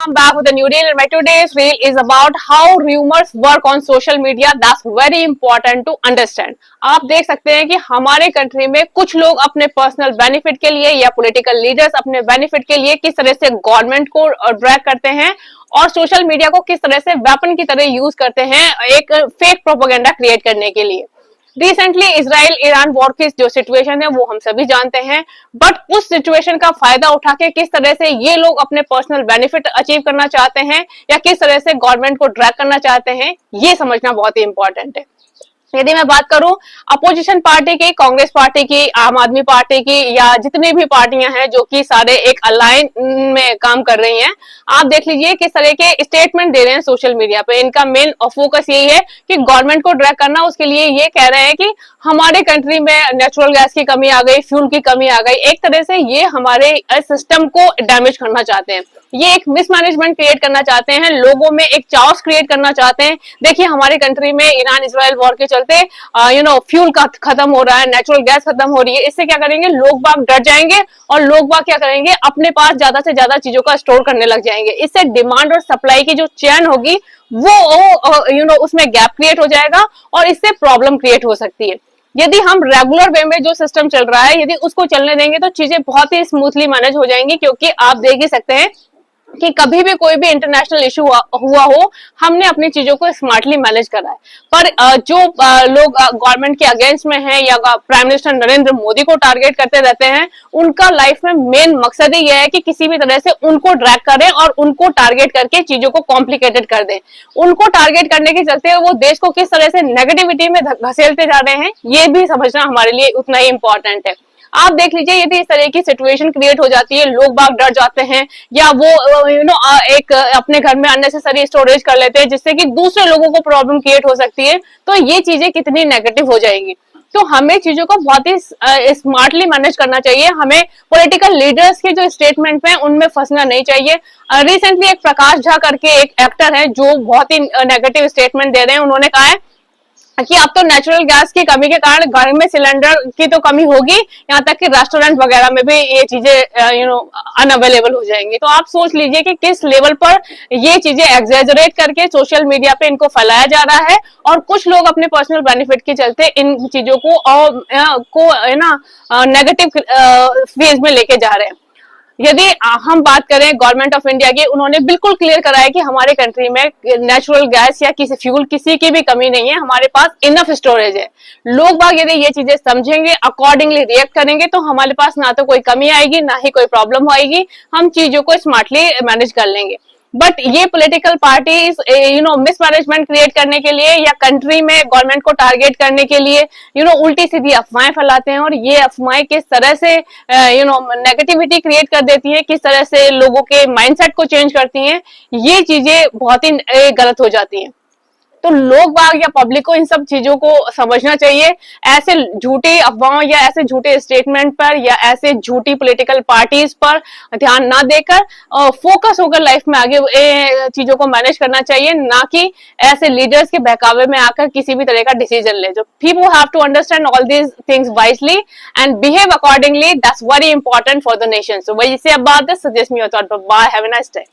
I'm back with a new reel and my today's reel is about how rumors work on social media. That's very important to understand. आप देख सकते हैं कि हमारे country में कुछ लोग अपने पर्सनल बेनिफिट के लिए या पॉलिटिकल लीडर्स अपने बेनिफिट के लिए किस तरह से गवर्नमेंट को ड्रैग करते हैं और सोशल मीडिया को किस तरह से वेपन की तरह यूज करते हैं एक फेक प्रोपेगेंडा क्रिएट करने के लिए। रिसेंटली इसराइल ईरान वॉर की जो सिचुएशन है वो हम सभी जानते हैं, बट उस सिचुएशन का फायदा उठा के किस तरह से ये लोग अपने पर्सनल बेनिफिट अचीव करना चाहते हैं या किस तरह से गवर्नमेंट को ड्रैग करना चाहते हैं, ये समझना बहुत ही इंपॉर्टेंट है। यदि मैं बात करूं अपोजिशन पार्टी की, कांग्रेस पार्टी की, आम आदमी पार्टी की या जितनी भी पार्टियां हैं जो कि सारे एक अलाइन में काम कर रही हैं, आप देख लीजिए किस तरह के स्टेटमेंट दे रहे हैं सोशल मीडिया पे। इनका मेन फोकस यही है कि गवर्नमेंट को ड्रैग करना। उसके लिए ये कह रहे हैं कि हमारे कंट्री में नेचुरल गैस की कमी आ गई, फ्यूल की कमी आ गई। एक तरह से ये हमारे सिस्टम को डैमेज करना चाहते हैं, ये एक मिसमैनेजमेंट क्रिएट करना चाहते हैं, लोगों में एक चाउस क्रिएट करना चाहते हैं। देखिए हमारे कंट्री में ईरान इसराइल वॉर के चलते फ्यूल का खत्म हो रहा है, नेचुरल गैस खत्म हो रही है। इससे क्या करेंगे, लोग बाग डर जाएंगे और लोग बाग क्या करेंगे, अपने पास ज्यादा से ज्यादा चीजों का स्टोर करने लग जाएंगे। इससे डिमांड और सप्लाई की जो चेन होगी वो उसमें गैप क्रिएट हो जाएगा और इससे प्रॉब्लम क्रिएट हो सकती है। यदि हम रेगुलर वे में जो सिस्टम चल रहा है यदि उसको चलने देंगे तो चीजें बहुत ही स्मूथली मैनेज हो जाएंगी, क्योंकि आप देख ही सकते हैं कि कभी भी कोई भी इंटरनेशनल इशू हुआ हो, हमने अपनी चीजों को स्मार्टली मैनेज करा है। पर जो लोग गवर्नमेंट के अगेंस्ट में हैं या प्राइम मिनिस्टर नरेंद्र मोदी को टारगेट करते रहते हैं, उनका लाइफ में मेन मकसद ही यह है कि किसी भी तरह से उनको ड्रैग करें और उनको टारगेट करके चीजों को कॉम्प्लिकेटेड कर दें। उनको टारगेट करने के चलते वो देश को किस तरह से नेगेटिविटी में घसीटते जा रहे हैं, ये भी समझना हमारे लिए उतना ही इंपॉर्टेंट है। आप देख लीजिए यदि इस तरह की सिचुएशन क्रिएट हो जाती है, लोग बाग डर जाते हैं या वो एक अपने घर में अननेसेसरी स्टोरेज कर लेते हैं जिससे कि दूसरे लोगों को प्रॉब्लम क्रिएट हो सकती है, तो ये चीजें कितनी नेगेटिव हो जाएंगी। तो हमें चीजों को बहुत ही स्मार्टली मैनेज करना चाहिए। हमें पॉलिटिकल लीडर्स के जो स्टेटमेंट हैं उनमें फंसना नहीं चाहिए। रिसेंटली एक प्रकाश झा करके एक एक्टर है जो बहुत ही नेगेटिव स्टेटमेंट दे रहे हैं। उन्होंने कहा है कि अब तो नेचुरल गैस की कमी के कारण घर में सिलेंडर की तो कमी होगी, यहाँ तक कि रेस्टोरेंट वगैरह में भी ये चीजें अनअवेलेबल हो जाएंगी। तो आप सोच लीजिए कि किस लेवल पर ये चीजें एग्जेजरेट करके सोशल मीडिया पे इनको फैलाया जा रहा है और कुछ लोग अपने पर्सनल बेनिफिट के चलते इन चीजों को नेगेटिव फेज में लेके जा रहे हैं। यदि हम बात करें गवर्नमेंट ऑफ इंडिया की, उन्होंने बिल्कुल क्लियर कराया कि हमारे कंट्री में नेचुरल गैस या किसी फ्यूल किसी की भी कमी नहीं है, हमारे पास इनफ स्टोरेज है। लोग बाग यदि ये चीजें समझेंगे, अकॉर्डिंगली रिएक्ट करेंगे, तो हमारे पास ना तो कोई कमी आएगी ना ही कोई प्रॉब्लम आएगी, हम चीजों को स्मार्टली मैनेज कर लेंगे। बट ये पॉलिटिकल पार्टीज मिसमैनेजमेंट क्रिएट करने के लिए या कंट्री में गवर्नमेंट को टारगेट करने के लिए उल्टी सीधी अफवाहें फैलाते हैं और ये अफवाहें किस तरह से नेगेटिविटी क्रिएट कर देती है, किस तरह से लोगों के माइंडसेट को चेंज करती हैं, ये चीजें बहुत ही गलत हो जाती हैं। तो लोग बाग या पब्लिक को इन सब चीजों को समझना चाहिए। ऐसे झूठे अफवाहों या ऐसे झूठे स्टेटमेंट पर या ऐसे झूठी पॉलिटिकल पार्टीज पर ध्यान ना देकर फोकस होकर लाइफ में आगे चीजों को मैनेज करना चाहिए, ना कि ऐसे लीडर्स के बहकावे में आकर किसी भी तरह का डिसीजन ले। जो people have to understand all these things wisely and behave accordingly, that's very important for the nation. So what you say about this, suggest me your thought. Bye, have a nice day.